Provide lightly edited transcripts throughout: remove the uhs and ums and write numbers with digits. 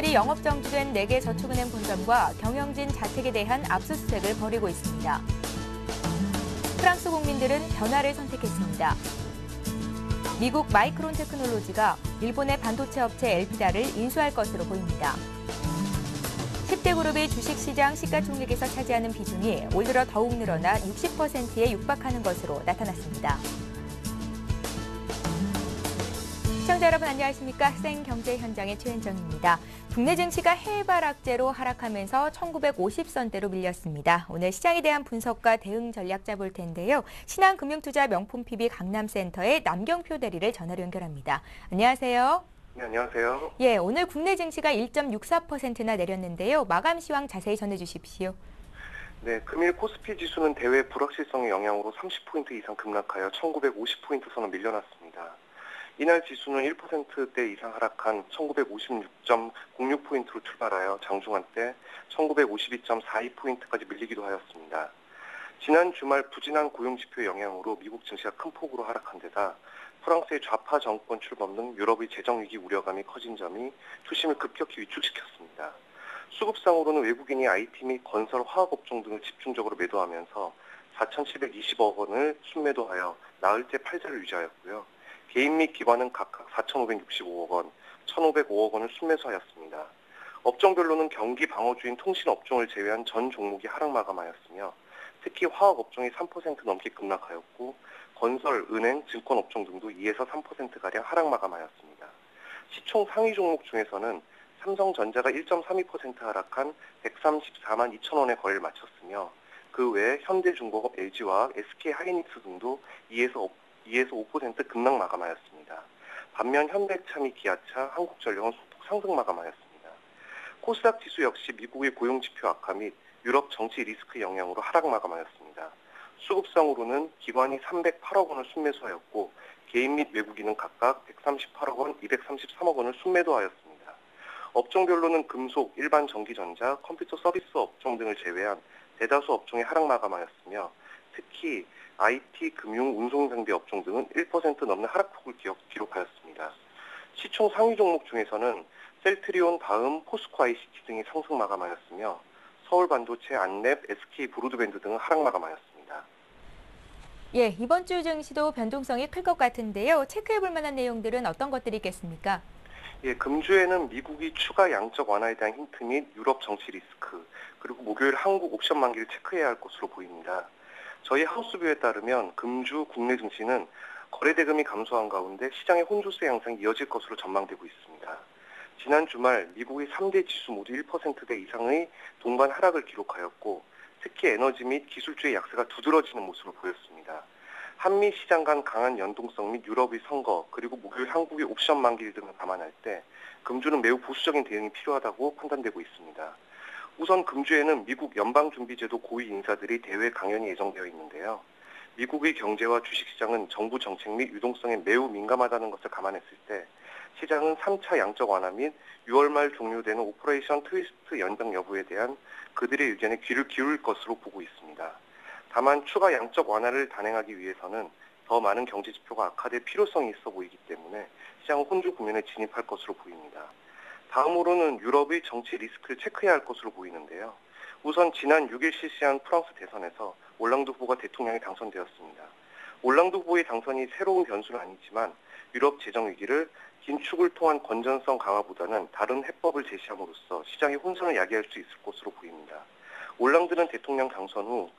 미국이 영업 정지된 4개 저축은행 본점과 경영진 자택에 대한 압수수색을 벌이고 있습니다. 프랑스 국민들은 변화를 선택했습니다. 미국 마이크론 테크놀로지가 일본의 반도체 업체 엘피다를 인수할 것으로 보입니다. 10대 그룹이 주식시장 시가총액에서 차지하는 비중이 올 들어 더욱 늘어나 60%에 육박하는 것으로 나타났습니다. 시청자 여러분 안녕하십니까? 생경제 현장의 최은정입니다. 국내 증시가 해외바락제로 하락하면서 1950선대로 밀렸습니다. 오늘 시장에 대한 분석과 대응 전략 짜볼 텐데요. 신한금융투자 명품 PB 강남센터의 남경표 대리를 전화로 연결합니다. 안녕하세요. 네, 안녕하세요. 예, 오늘 국내 증시가 1.64%나 내렸는데요. 마감 시황 자세히 전해주십시오. 네, 금일 코스피 지수는 대외 불확실성의 영향으로 30포인트 이상 급락하여 1950포인트 선을 밀려났습니다. 이날 지수는 1%대 이상 하락한 1956.06포인트로 출발하여 장중한 때 1952.42포인트까지 밀리기도 하였습니다. 지난 주말 부진한 고용지표 영향으로 미국 증시가 큰 폭으로 하락한 데다 프랑스의 좌파 정권 출범 등 유럽의 재정위기 우려감이 커진 점이 투심을 급격히 위축시켰습니다. 수급상으로는 외국인이 IT 및 건설, 화학업종 등을 집중적으로 매도하면서 4,720억 원을 순매도하여 나흘째 팔자를 유지하였고요. 개인 및 기관은 각각 4,565억 원, 1,505억 원을 순매수하였습니다. 업종별로는 경기 방어주인 통신업종을 제외한 전 종목이 하락 마감하였으며 특히 화학업종이 3% 넘게 급락하였고 건설, 은행, 증권업종 등도 2에서 3%가량 하락 마감하였습니다. 시총 상위 종목 중에서는 삼성전자가 1.32% 하락한 134만 2천 원의 거래를 마쳤으며 그 외에 현대중공업, LG화학, SK하이닉스 등도 2에서 5% 급락 마감하였습니다. 반면 현대차 및 기아차, 한국전력은 소폭 상승 마감하였습니다. 코스닥 지수 역시 미국의 고용지표 악화 및 유럽 정치 리스크 영향으로 하락 마감하였습니다. 수급상으로는 기관이 308억 원을 순매수하였고 개인 및 외국인은 각각 138억 원, 233억 원을 순매도하였습니다. 업종별로는 금속, 일반 전기전자, 컴퓨터 서비스 업종 등을 제외한 대다수 업종이 하락 마감하였으며 특히 IT, 금융, 운송장비 업종 등은 1% 넘는 하락폭을 기록하였습니다. 시총 상위 종목 중에서는 셀트리온, 다음, 포스코 ICT 등이 상승 마감하였으며 서울반도체, 안랩, SK 브로드밴드 등은 하락 마감하였습니다. 예, 이번 주 증시도 변동성이 클 것 같은데요. 체크해볼 만한 내용들은 어떤 것들이 있겠습니까? 예, 금주에는 미국이 추가 양적 완화에 대한 힌트 및 유럽 정치 리스크, 그리고 목요일 한국 옵션 만기를 체크해야 할 것으로 보입니다. 저희 하우스뷰에 따르면 금주 국내 증시는 거래 대금이 감소한 가운데 시장의 혼조세 양상이 이어질 것으로 전망되고 있습니다. 지난 주말 미국의 3대 지수 모두 1%대 이상의 동반 하락을 기록하였고 특히 에너지 및 기술주의 약세가 두드러지는 모습을 보였습니다. 한미 시장 간 강한 연동성 및 유럽의 선거, 그리고 목요일 한국의 옵션 만기일 등을 감안할 때 금주는 매우 보수적인 대응이 필요하다고 판단되고 있습니다. 우선 금주에는 미국 연방준비제도 고위 인사들이 대회 강연이 예정되어 있는데요. 미국의 경제와 주식시장은 정부 정책 및 유동성에 매우 민감하다는 것을 감안했을 때 시장은 3차 양적 완화 및 6월 말 종료되는 오퍼레이션 트위스트 연장 여부에 대한 그들의 의견에 귀를 기울일 것으로 보고 있습니다. 다만 추가 양적 완화를 단행하기 위해서는 더 많은 경제 지표가 악화될 필요성이 있어 보이기 때문에 시장은 혼조 국면에 진입할 것으로 보입니다. 다음으로는 유럽의 정치 리스크를 체크해야 할 것으로 보이는데요. 우선 지난 6일 실시한 프랑스 대선에서 올랑드 후보가 대통령에 당선되었습니다. 올랑드 후보의 당선이 새로운 변수는 아니지만 유럽 재정 위기를 긴축을 통한 건전성 강화보다는 다른 해법을 제시함으로써 시장의 혼선을 야기할 수 있을 것으로 보입니다. 올랑드는 대통령 당선 후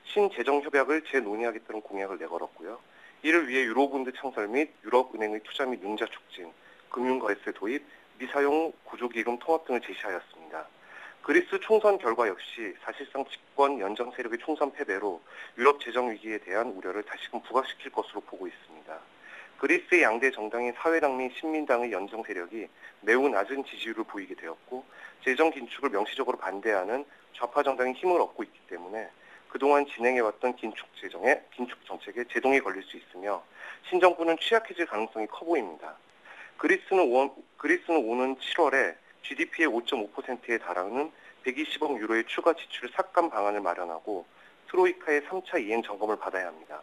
신재정 협약을 재논의하겠다는 공약을 내걸었고요. 이를 위해 유로본드 창설 및 유럽은행의 투자 및 융자 촉진, 금융거래세 도입, 미사용 구조기금 통합 등을 제시하였습니다. 그리스 총선 결과 역시 사실상 집권 연정 세력의 총선 패배로 유럽 재정 위기에 대한 우려를 다시금 부각시킬 것으로 보고 있습니다. 그리스의 양대 정당인 사회당 및 신민당의 연정 세력이 매우 낮은 지지율을 보이게 되었고 재정 긴축을 명시적으로 반대하는 좌파 정당이 힘을 얻고 있기 때문에 그동안 진행해왔던 긴축 정책에 제동이 걸릴 수 있으며 신정부는 취약해질 가능성이 커 보입니다. 그리스는 오는 7월에 GDP의 5.5%에 달하는 120억 유로의 추가 지출 삭감 방안을 마련하고 트로이카의 3차 이행 점검을 받아야 합니다.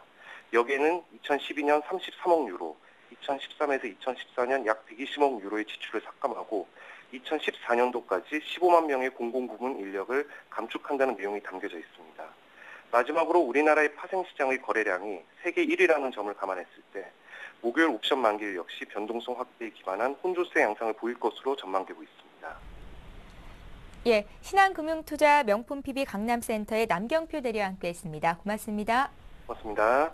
여기에는 2012년 33억 유로, 2013에서 2014년 약 120억 유로의 지출을 삭감하고 2014년도까지 15만 명의 공공부문 인력을 감축한다는 내용이 담겨져 있습니다. 마지막으로 우리나라의 파생시장의 거래량이 세계 1위라는 점을 감안했을 때 목요일 옵션 만기일 역시 변동성 확대에 기반한 혼조세 양상을 보일 것으로 전망되고 있습니다. 예, 신한금융투자 명품 PB 강남센터의 남경표 대리와 함께했습니다. 고맙습니다. 고맙습니다.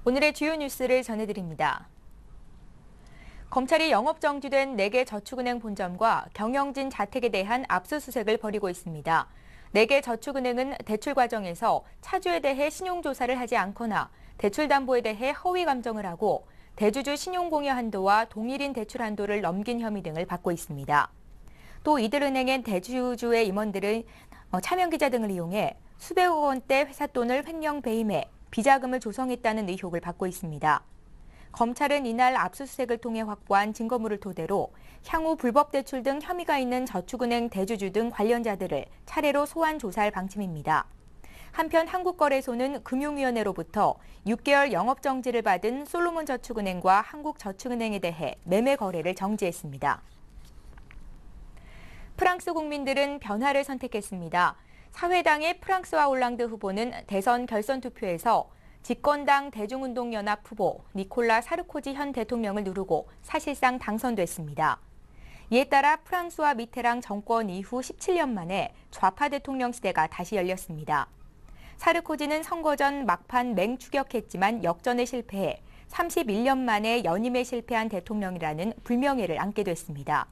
오늘의 주요 뉴스를 전해드립니다. 검찰이 영업정지된 4개 저축은행 본점과 경영진 자택에 대한 압수수색을 벌이고 있습니다. 4개 저축은행은 대출 과정에서 차주에 대해 신용조사를 하지 않거나 대출 담보에 대해 허위 감정을 하고 대주주 신용공여 한도와 동일인 대출 한도를 넘긴 혐의 등을 받고 있습니다. 또 이들 은행의 대주주의 임원들은 차명기자 등을 이용해 수백억 원대 회사 돈을 횡령 배임해 비자금을 조성했다는 의혹을 받고 있습니다. 검찰은 이날 압수수색을 통해 확보한 증거물을 토대로 향후 불법 대출 등 혐의가 있는 저축은행 대주주 등 관련자들을 차례로 소환 조사할 방침입니다. 한편 한국거래소는 금융위원회로부터 6개월 영업정지를 받은 솔로몬저축은행과 한국저축은행에 대해 매매 거래를 정지했습니다. 프랑스 국민들은 변화를 선택했습니다. 사회당의 프랑스와 올랑드 후보는 대선 결선 투표에서 집권당 대중운동연합 후보 니콜라 사르코지 현 대통령을 누르고 사실상 당선됐습니다. 이에 따라 프랑스와 미테랑 정권 이후 17년 만에 좌파 대통령 시대가 다시 열렸습니다. 사르코지는 선거 전 막판 맹추격했지만 역전에 실패해 31년 만에 연임에 실패한 대통령이라는 불명예를 안게 됐습니다.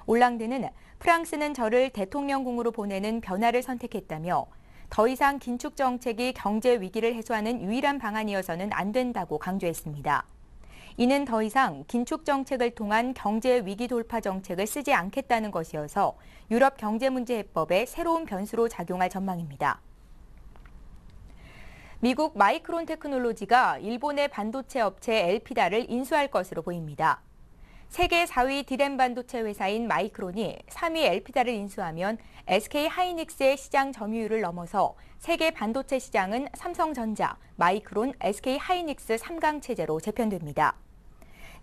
올랑드는 프랑스는 저를 대통령궁으로 보내는 변화를 선택했다며 더 이상 긴축 정책이 경제 위기를 해소하는 유일한 방안이어서는 안 된다고 강조했습니다. 이는 더 이상 긴축 정책을 통한 경제 위기 돌파 정책을 쓰지 않겠다는 것이어서 유럽 경제문제해법의 새로운 변수로 작용할 전망입니다. 미국 마이크론 테크놀로지가 일본의 반도체 업체 엘피다를 인수할 것으로 보입니다. 세계 4위 디램 반도체 회사인 마이크론이 3위 엘피다를 인수하면 SK 하이닉스의 시장 점유율을 넘어서 세계 반도체 시장은 삼성전자, 마이크론, SK 하이닉스 3강 체제로 재편됩니다.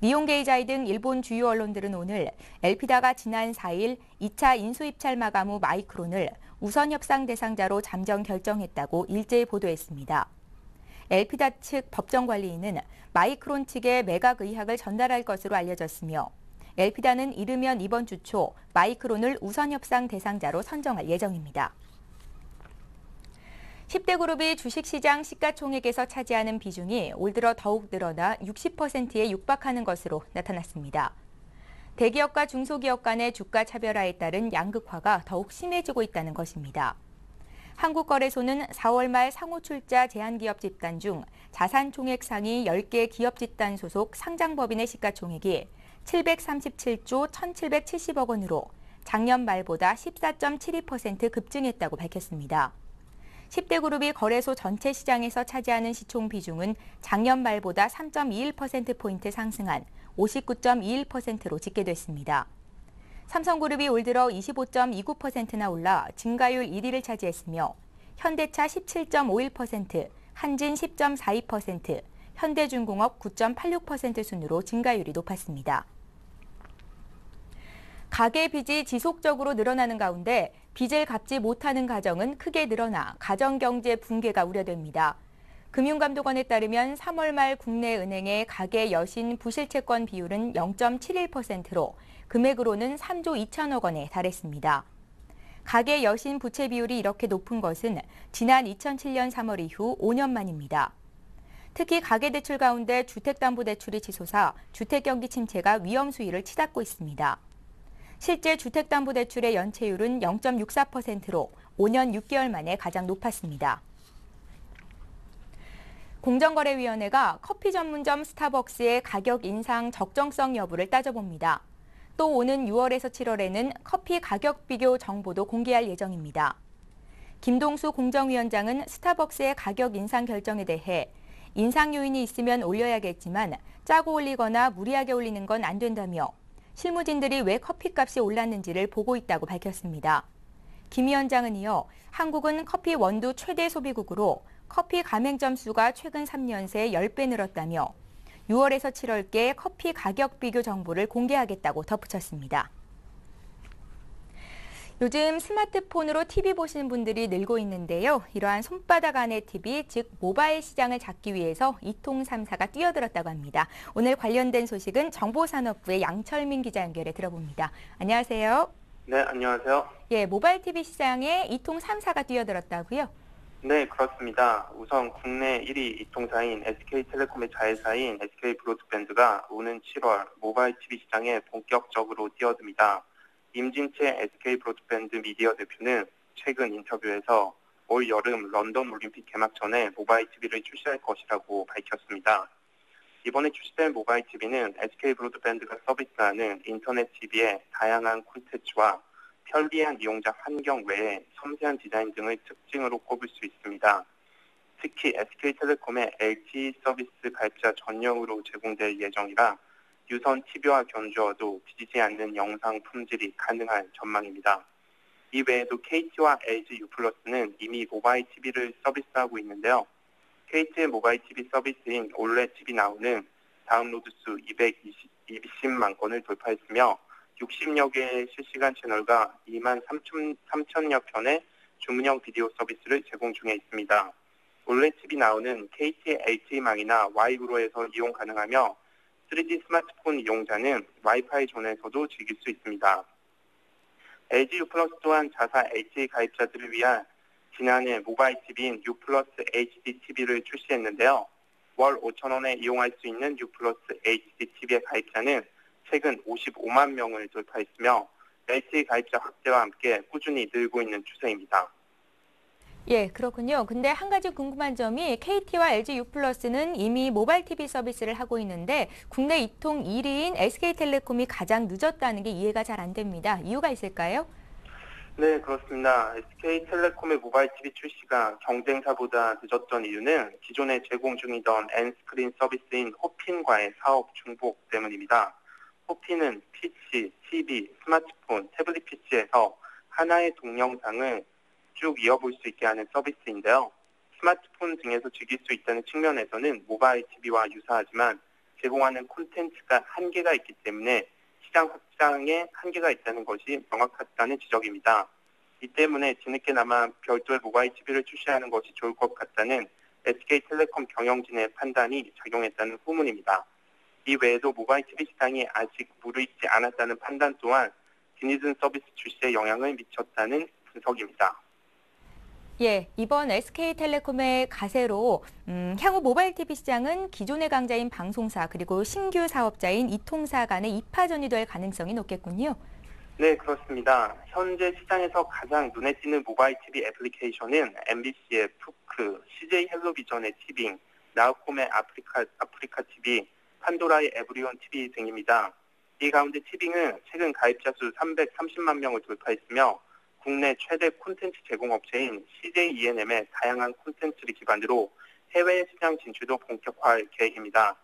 니혼게이자이 등 일본 주요 언론들은 오늘 엘피다가 지난 4일 2차 인수 입찰 마감 후 마이크론을 우선 협상 대상자로 잠정 결정했다고 일제히 보도했습니다. 엘피다 측 법정관리인은 마이크론 측에 매각 의학을 전달할 것으로 알려졌으며 엘피다는 이르면 이번 주 초 마이크론을 우선 협상 대상자로 선정할 예정입니다. 10대 그룹이 주식시장 시가총액에서 차지하는 비중이 올 들어 더욱 늘어나 60%에 육박하는 것으로 나타났습니다. 대기업과 중소기업 간의 주가 차별화에 따른 양극화가 더욱 심해지고 있다는 것입니다. 한국거래소는 4월 말 상호출자 제한기업 집단 중 자산총액 상위 10개 기업 집단 소속 상장법인의 시가총액이 737조 1,770억 원으로 작년 말보다 14.72% 급증했다고 밝혔습니다. 10대 그룹이 거래소 전체 시장에서 차지하는 시총 비중은 작년 말보다 3.21%포인트 상승한 59.21%로 집계됐습니다. 삼성그룹이 올 들어 25.29%나 올라 증가율 1위를 차지했으며 현대차 17.51%, 한진 10.42%, 현대중공업 9.86% 순으로 증가율이 높았습니다. 가계 빚이 지속적으로 늘어나는 가운데 빚을 갚지 못하는 가정은 크게 늘어나 가정경제 붕괴가 우려됩니다. 금융감독원에 따르면 3월 말 국내 은행의 가계 여신 부실채권 비율은 0.71%로 금액으로는 3조 2천억 원에 달했습니다. 가계 여신 부채 비율이 이렇게 높은 것은 지난 2007년 3월 이후 5년 만입니다. 특히 가계대출 가운데 주택담보대출이 치솟아 주택경기 침체가 위험 수위를 치닫고 있습니다. 실제 주택담보대출의 연체율은 0.64%로 5년 6개월 만에 가장 높았습니다. 공정거래위원회가 커피 전문점 스타벅스의 가격 인상 적정성 여부를 따져봅니다. 또 오는 6월에서 7월에는 커피 가격 비교 정보도 공개할 예정입니다. 김동수 공정위원장은 스타벅스의 가격 인상 결정에 대해 인상 요인이 있으면 올려야겠지만 짜고 올리거나 무리하게 올리는 건 안 된다며 실무진들이 왜 커피값이 올랐는지를 보고 있다고 밝혔습니다. 김 위원장은 이어 한국은 커피 원두 최대 소비국으로 커피 가맹점 수가 최근 3년 새 10배 늘었다며 6월에서 7월께 커피 가격 비교 정보를 공개하겠다고 덧붙였습니다. 요즘 스마트폰으로 TV 보시는 분들이 늘고 있는데요. 이러한 손바닥 안의 TV, 즉 모바일 시장을 잡기 위해서 이통3사가 뛰어들었다고 합니다. 오늘 관련된 소식은 정보산업부의 양철민 기자 연결해 들어봅니다. 안녕하세요. 네, 안녕하세요. 예, 모바일 TV 시장에 이통3사가 뛰어들었다고요? 네, 그렇습니다. 우선 국내 1위 이통사인 SK텔레콤의 자회사인 SK브로드밴드가 오는 7월 모바일 TV 시장에 본격적으로 뛰어듭니다. 임진채 SK브로드밴드 미디어 대표는 최근 인터뷰에서 올 여름 런던 올림픽 개막 전에 모바일 TV를 출시할 것이라고 밝혔습니다. 이번에 출시될 모바일 TV는 SK브로드밴드가 서비스하는 인터넷 TV의 다양한 콘텐츠와 편리한 이용자 환경 외에 섬세한 디자인 등을 특징으로 꼽을 수 있습니다. 특히 SK텔레콤의 LTE 서비스 가입자 전용으로 제공될 예정이라 유선 TV와 견주어도 뒤지지 않는 영상 품질이 가능한 전망입니다. 이 외에도 KT와 LG U+는 이미 모바일 TV를 서비스하고 있는데요. KT의 모바일 TV 서비스인 올레 TV 나우는 다운로드 수 220만 건을 돌파했으며 60여 개의 실시간 채널과 2만 3천여 편의 주문형 비디오 서비스를 제공 중에 있습니다. 올레 TV 나우는 KT의 LTE망이나 Y브로에서 이용 가능하며 3G 스마트폰 이용자는 와이파이 존에서도 즐길 수 있습니다. LG U+ 또한 자사 LTE 가입자들을 위한 지난해 모바일 TV인 U+ HD TV를 출시했는데요. 월 5,000원에 이용할 수 있는 U+ HD TV의 가입자는 최근 55만 명을 돌파했으며 LTE 가입자 확대와 함께 꾸준히 늘고 있는 추세입니다. 예, 그렇군요. 근데 한 가지 궁금한 점이 KT와 LG U+는 이미 모바일 TV 서비스를 하고 있는데 국내 이통 1위인 SK텔레콤이 가장 늦었다는 게 이해가 잘 안 됩니다. 이유가 있을까요? 네, 그렇습니다. SK텔레콤의 모바일 TV 출시가 경쟁사보다 늦었던 이유는 기존에 제공 중이던 N스크린 서비스인 호핀과의 사업 중복 때문입니다. 호핀은 PC, TV, 스마트폰, 태블릿 PC에서 하나의 동영상을 쭉 이어볼 수 있게 하는 서비스인데요. 스마트폰 등에서 즐길 수 있다는 측면에서는 모바일 TV와 유사하지만 제공하는 콘텐츠가 한계가 있기 때문에 시장 확장에 한계가 있다는 것이 명확하다는 지적입니다. 이 때문에 뒤늦게나마 별도의 모바일 TV를 출시하는 것이 좋을 것 같다는 SK텔레콤 경영진의 판단이 작용했다는 후문입니다. 이 외에도 모바일 TV 시장이 아직 무르익지 않았다는 판단 또한 뒤늦은 서비스 출시에 영향을 미쳤다는 분석입니다. 예, 이번 SK텔레콤의 가세로 향후 모바일 TV 시장은 기존의 강자인 방송사 그리고 신규 사업자인 이통사 간의 이파전이 될 가능성이 높겠군요. 네, 그렇습니다. 현재 시장에서 가장 눈에 띄는 모바일 TV 애플리케이션은 MBC의 푸크, CJ 헬로비전의 티빙, 나우콤의 아프리카 TV, 판도라의 에브리온 TV 등입니다. 이 가운데 티빙은 최근 가입자 수 330만 명을 돌파했으며 국내 최대 콘텐츠 제공업체인 CJ ENM의 다양한 콘텐츠를 기반으로 해외 시장 진출도 본격화할 계획입니다.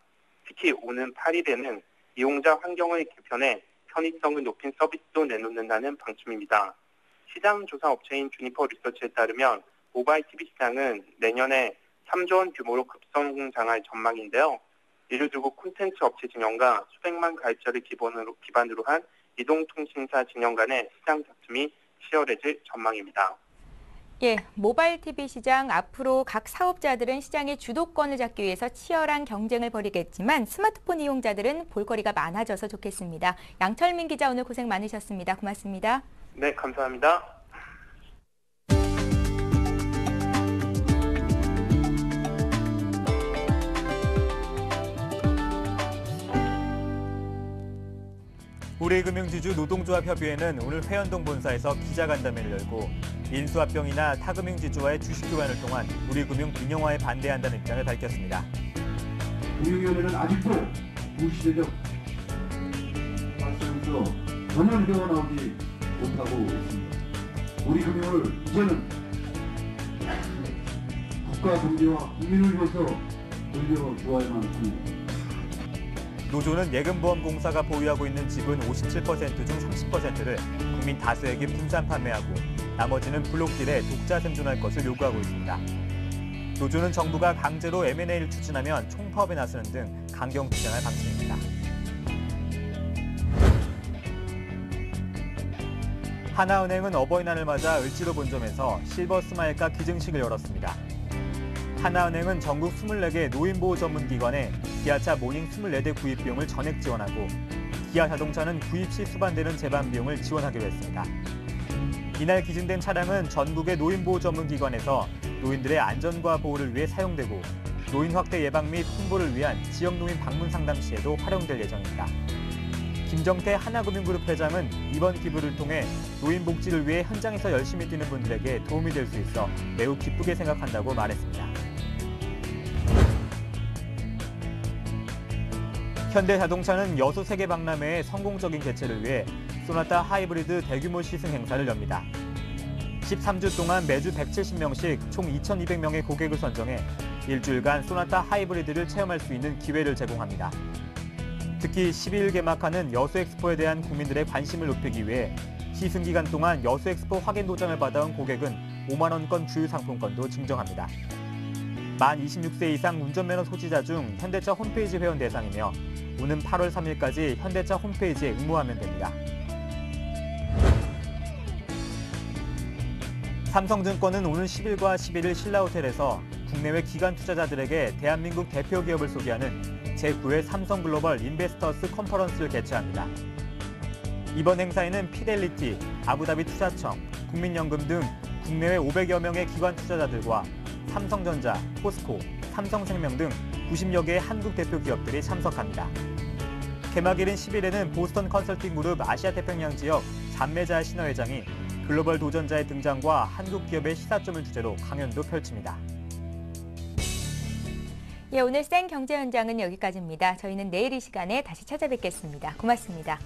특히 오는 8일에는 이용자 환경을 개편해 편의성을 높인 서비스도 내놓는다는 방침입니다. 시장 조사 업체인 주니퍼 리서치에 따르면 모바일 TV 시장은 내년에 3조 원 규모로 급성장할 전망인데요. 이를 두고 콘텐츠 업체 진영과 수백만 가입자를 기반으로 한 이동통신사 진영 간의 시장 다툼이 치열해질 전망입니다. 예, 모바일 TV 시장 앞으로 각 사업자들은 시장의 주도권을 잡기 위해서 치열한 경쟁을 벌이겠지만 스마트폰 이용자들은 볼거리가 많아져서 좋겠습니다. 양철민 기자 오늘 고생 많으셨습니다. 고맙습니다. 네, 감사합니다. 우리금융지주 노동조합협의회는 오늘 회원동 본사에서 기자간담회를 열고 인수합병이나 타금융지주와의 주식 교환을 통한 우리금융 민영화에 반대한다는 입장을 밝혔습니다. 금융위원회는 아직도 무시적 발상에서 전혀 헤어나오지 못하고 있습니다. 우리 금융을 이제는 국가 경제와 국민을 위해서 돌려주어야만 합니다. 노조는 예금보험공사가 보유하고 있는 지분 57% 중 30%를 국민 다수에게 분산 판매하고 나머지는 블록딜에 독자 생존할 것을 요구하고 있습니다. 노조는 정부가 강제로 M&A를 추진하면 총파업에 나서는 등 강경 투쟁할 방침입니다. 하나은행은 어버이날을 맞아 을지로 본점에서 실버 스마일카 기증식을 열었습니다. 하나은행은 전국 24개 노인보호 전문기관에 기아차 모닝 24대 구입 비용을 전액 지원하고 기아자동차는 구입 시 수반되는 제반 비용을 지원하기로 했습니다. 이날 기증된 차량은 전국의 노인보호 전문기관에서 노인들의 안전과 보호를 위해 사용되고 노인 확대 예방 및 홍보를 위한 지역노인 방문 상담 시에도 활용될 예정입니다. 김정태 하나금융그룹 회장은 이번 기부를 통해 노인 복지를 위해 현장에서 열심히 뛰는 분들에게 도움이 될 수 있어 매우 기쁘게 생각한다고 말했습니다. 현대자동차는 여수 세계 박람회의 성공적인 개최를 위해 소나타 하이브리드 대규모 시승 행사를 엽니다. 13주 동안 매주 170명씩 총 2,200명의 고객을 선정해 일주일간 소나타 하이브리드를 체험할 수 있는 기회를 제공합니다. 특히 12일 개막하는 여수엑스포에 대한 국민들의 관심을 높이기 위해 시승 기간 동안 여수엑스포 확인 도장을 받아온 고객은 5만 원권 주유 상품권도 증정합니다. 만 26세 이상 운전면허 소지자 중 현대차 홈페이지 회원 대상이며 오는 8월 3일까지 현대차 홈페이지에 응모하면 됩니다. 삼성증권은 오는 10일과 11일 신라호텔에서 국내외 기관 투자자들에게 대한민국 대표 기업을 소개하는 제9회 삼성글로벌 인베스터스 컨퍼런스를 개최합니다. 이번 행사에는 피델리티, 아부다비 투자청, 국민연금 등 국내외 500여 명의 기관 투자자들과 삼성전자, 포스코, 삼성생명 등 90여 개의 한국 대표 기업들이 참석합니다. 개막일인 10일에는 보스턴 컨설팅 그룹 아시아 태평양 지역 잔매자 신화회장이 글로벌 도전자의 등장과 한국 기업의 시사점을 주제로 강연도 펼칩니다. 예, 오늘 생경제 현장은 여기까지입니다. 저희는 내일 이 시간에 다시 찾아뵙겠습니다. 고맙습니다.